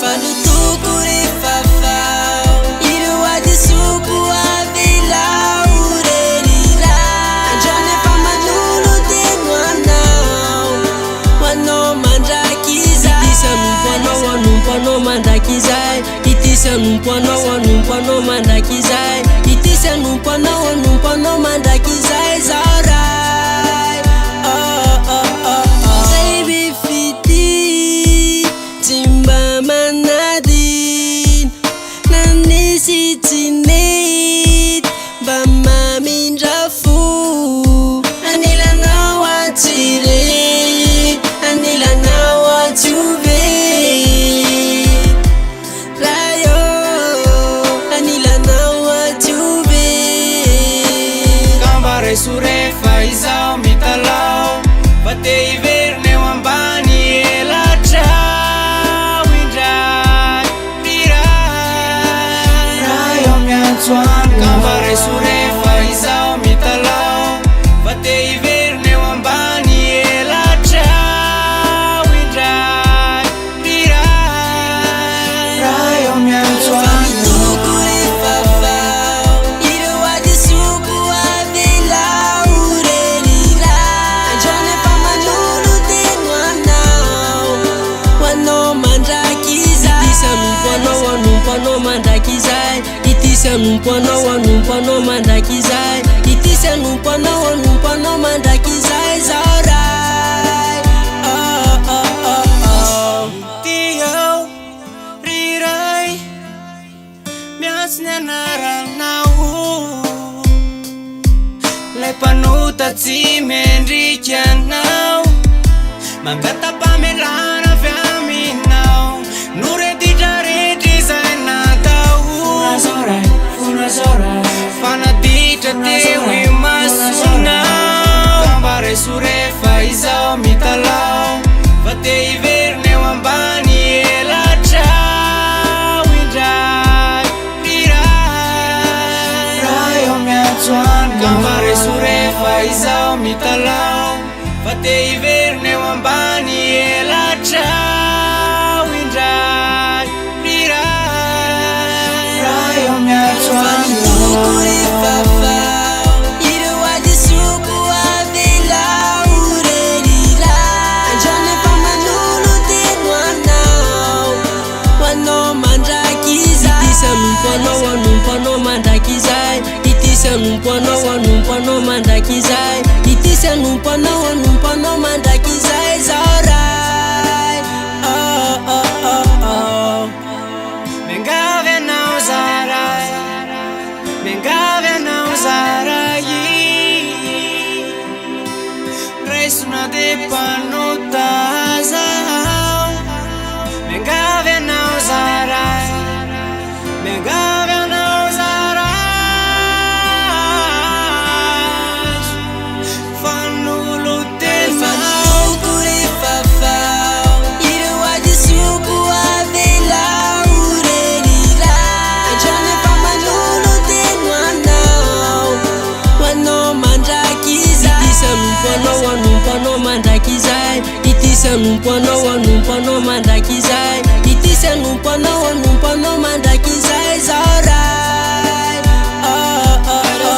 fanotoko refafao ireo ady soko avelao rerira andrany efa manolo teno anao hoanao mandraky izay itisanompo anao anompo anao mandraky izay itisanompo anao anompo anao mandraky izay itisanompo anao anompo anao mandraky izay zao ray zay befity tsy mba manadiny na nisy tsy nety mba mamindra fo anilanao atsireny anilanao atsove rayo anilanao atsove kamba resurefa izao mitalao fa te hiverina eo ambany elatrao indray piray rayo miantsoany kamba resurefa izao mitalao fa te hiverina eo ambany elatrao indray piray rayo miantsoany fanotoko refafao ireo ady soko avelao rerira andrany efa manolo teno anao hoanao mandraky izay itisanompo anao anompo anao mandraky izay itisanompo anao anompo anao mandraky izay itisanompo anao anompo anao mandraky izay zao ray Tiao riray miatsy ny anaranao lay mpanota tsy mendriky anao mangatapamilana avy aminao noreditra rehetra izay natao fanaditra teo imasonao kamba resurefa izao mitalao fa te hiverina eo ambany elatrao indray piray rayo miantsoany kamba resurefa izao mitalao fa te hiverina eo ambany elatrao indray piray rayo miantsoany fanotoko refafao ireo ady soko avelao rerira andrany efa manolo teno anao hoanao mandraky izay itisanompo anao anompo anao mandraky izay itisanompo anao anompo anao mandraky izay itisanompo anao anompo anao mandraky izay zao ray mengavy anao zaray mengavy anao zaray raisona de mpanota zao mengavy anao zaray mengavy anao zaray fanolo tenao fanotoko refafao ireo ady soko avelao rerira andrany efa manolo teno anao hoanao mandraky izay itisanompo anao anompo anao mandraky izay itisanompo anao anompo anao mandraky izay itisanompo anao anompo anao mandraky izay zao ray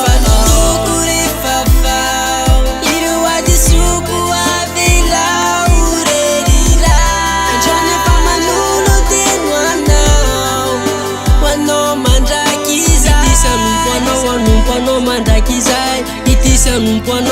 fanotoko refafao ireo ady soko avelao rerira andrany efa manolo teno anao hoanao mandraky izay itisanompo anao anompo anao mandraky izay itisanompo anao